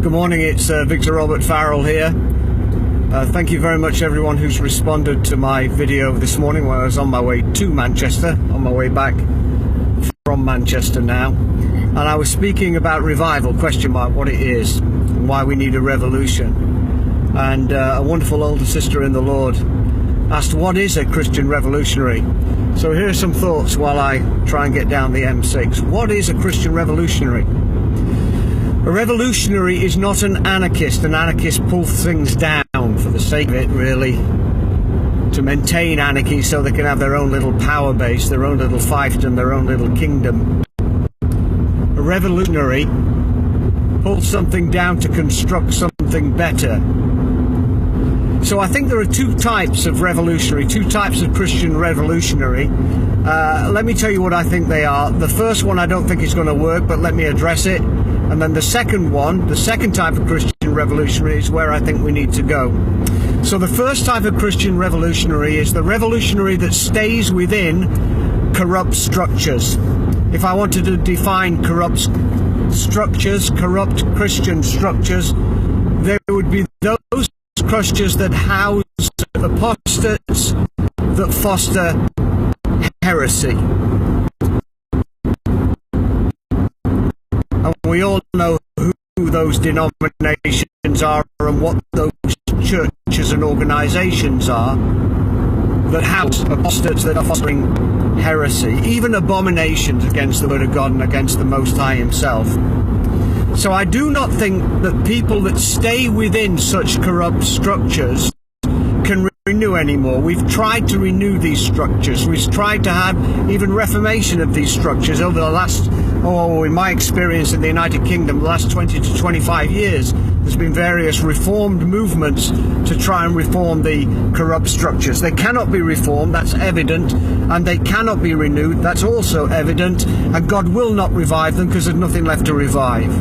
Good morning, it's Victor Robert Farrell here. Thank you very much everyone who's responded to my video this morning when I was on my way to Manchester, on my way back from Manchester now. And I was speaking about revival, what it is, and why we need a revolution. And a wonderful older sister in the Lord asked, what is a Christian revolutionary? So here are some thoughts while I try and get down the M6. What is a Christian revolutionary? A revolutionary is not an anarchist. An anarchist pulls things down for the sake of it, really, to maintain anarchy so they can have their own little power base, their own little fiefdom, their own little kingdom. A revolutionary pulls something down to construct something better. So I think there are two types of revolutionary, two types of Christian revolutionary. Let me tell you what I think they are. The first one I don't think is going to work, but let me address it. And then the second one, the second type of Christian revolutionary, is where I think we need to go. So the first type of Christian revolutionary is the revolutionary that stays within corrupt structures. If I wanted to define corrupt structures, corrupt Christian structures, there would be those structures that house apostates, that foster heresy. And we all know who those denominations are and what those churches and organizations are that house apostates that are fostering heresy, even abominations against the word of God and against the Most High himself. So I do not think that people that stay within such corrupt structures can renew anymore. We've tried to renew these structures. We've tried to have even reformation of these structures over the last, in my experience in the United Kingdom, the last 20 to 25 years. There's been various reformed movements to try and reform the corrupt structures. They cannot be reformed, that's evident, and they cannot be renewed, that's also evident, and God will not revive them because there's nothing left to revive.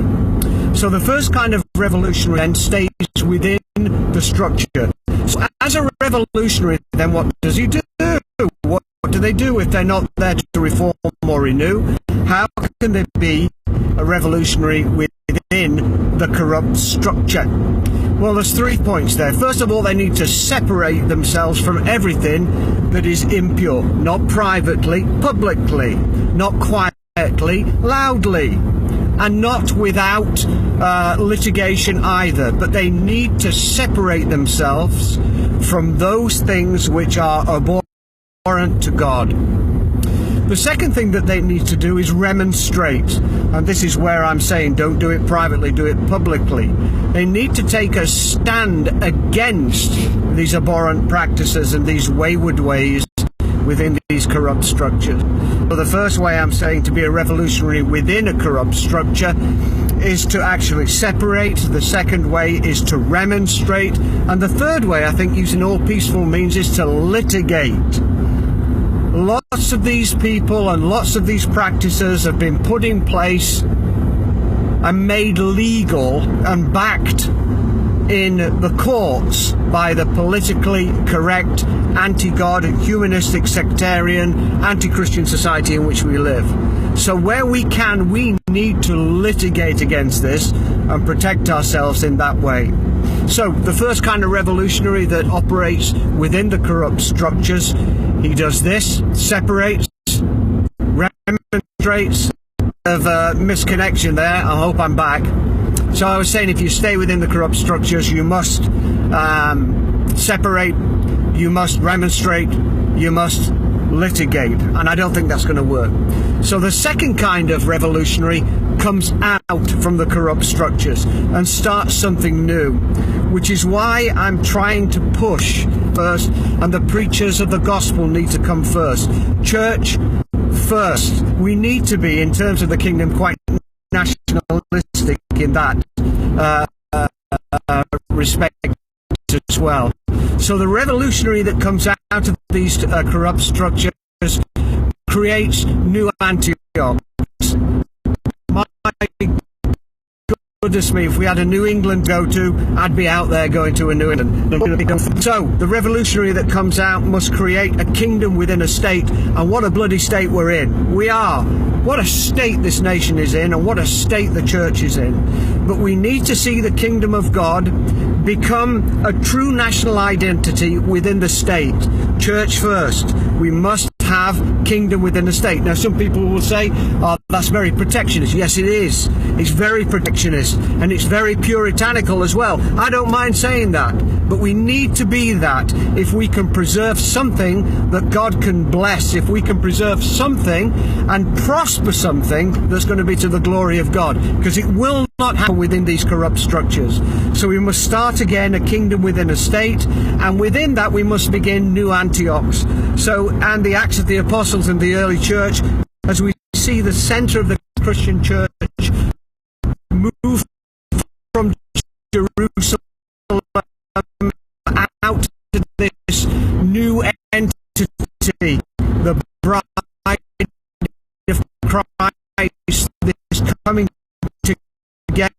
So the first kind of revolutionary then stays within the structure. So as a revolutionary, then what does he do? What do they do if they're not there to reform or renew? How can they be a revolutionary within the corrupt structure? Well, there's 3 points there. First of all, they need to separate themselves from everything that is impure. Not privately, publicly. Not quietly, loudly. And not without litigation either. But they need to separate themselves from those things which are abhorrent to God. The second thing that they need to do is remonstrate. And this is where I'm saying don't do it privately, do it publicly. They need to take a stand against these abhorrent practices and these wayward ways within these corrupt structures. So the first way I'm saying to be a revolutionary within a corrupt structure is to actually separate. The second way is to remonstrate. And the third way, I think, using all peaceful means, is to litigate. Lots of these people and lots of these practices have been put in place and made legal and backed in the courts by the politically correct, anti-God, humanistic, sectarian, anti-Christian society in which we live. So where we can, we need to litigate against this and protect ourselves in that way. So the first kind of revolutionary that operates within the corrupt structures, he does this: separates, remonstrates. Of misconnection there, I hope I'm back. So I was saying, if you stay within the corrupt structures, you must separate, you must remonstrate, you must litigate, and I don't think that's going to work. So the second kind of revolutionary comes out from the corrupt structures and starts something new, which is why I'm trying to push first, and the preachers of the gospel need to come first. Church first. We need to be, in terms of the kingdom, quite nationalistic in that respect as well. So the revolutionary that comes out of these corrupt structures creates new Antiochs. My good Exodus me. If we had a New England go-to, I'd be out there going to a New England. So, the revolutionary that comes out must create a kingdom within a state, and what a bloody state we're in. We are. What a state this nation is in, and what a state the church is in. But we need to see the kingdom of God become a true national identity within the state. Church first. We must have kingdom within the state. Now, some people will say, oh, that's very protectionist. Yes, it is. It's very protectionist, and it's very puritanical as well. I don't mind saying that, but we need to be that if we can preserve something that God can bless, if we can preserve something and prosper something that's going to be to the glory of God, because it will not happen within these corrupt structures. So we must start again a kingdom within a state, and within that we must begin new Antiochs. So, and the Acts of the Apostles and the early church, as we see the center of the Christian church move from Jerusalem out to this new entity, the bride of Christ, this coming together,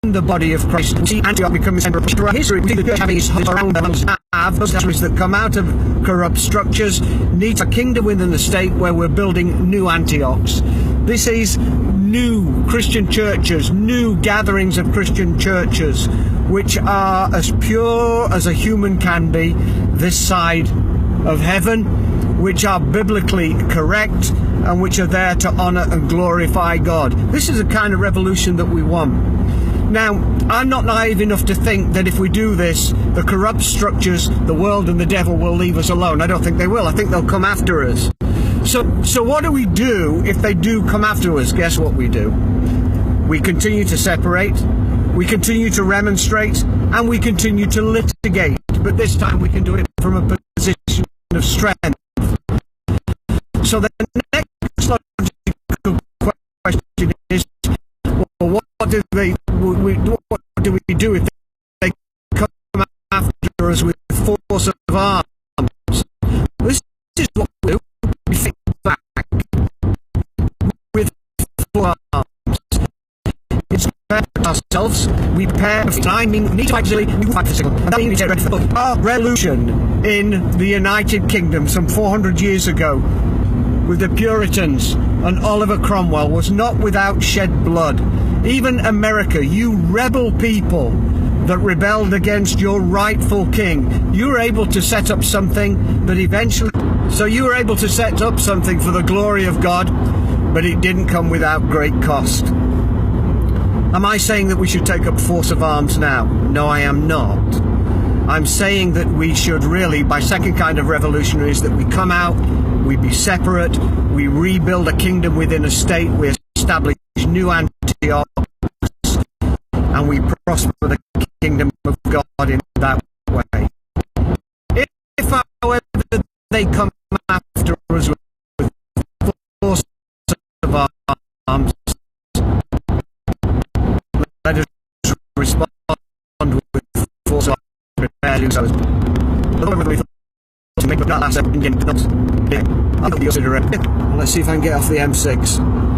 in the body of Christ. See Antioch become a center of history. We see the church having its around those that come out of corrupt structures need a kingdom within the state where we're building new Antiochs. This is new Christian churches, new gatherings of Christian churches, which are as pure as a human can be this side of heaven, which are biblically correct, and which are there to honor and glorify God. This is the kind of revolution that we want. Now, I'm not naive enough to think that if we do this, the corrupt structures, the world and the devil will leave us alone. I don't think they will. I think they'll come after us. So what do we do if they do come after us? Guess what we do? We continue to separate, we continue to remonstrate, and we continue to litigate. But this time we can do it from a position of strength. So the next logical question is, well, what do we do if they come after us with force of arms? This is what we do. We fight back with full arms. It's prepare ourselves. We prepare for timing. We need to actually fight physically. And that means we get ready for our revolution in the United Kingdom some 400 years ago with the Puritans and Oliver Cromwell was not without shed blood. Even America, you rebel people that rebelled against your rightful king, you were able to set up something that eventually... So you were able to set up something for the glory of God, but it didn't come without great cost. Am I saying that we should take up force of arms now? No, I am not. I'm saying that we should really, by second kind of revolutionaries, that we come out, we be separate, we rebuild a kingdom within a state, we establish new Antiochs, and we prosper the kingdom of God in that way. If however, they come after us with force of arms, let us respond with force of arms. To make that last second, let's see if I can get off the M6.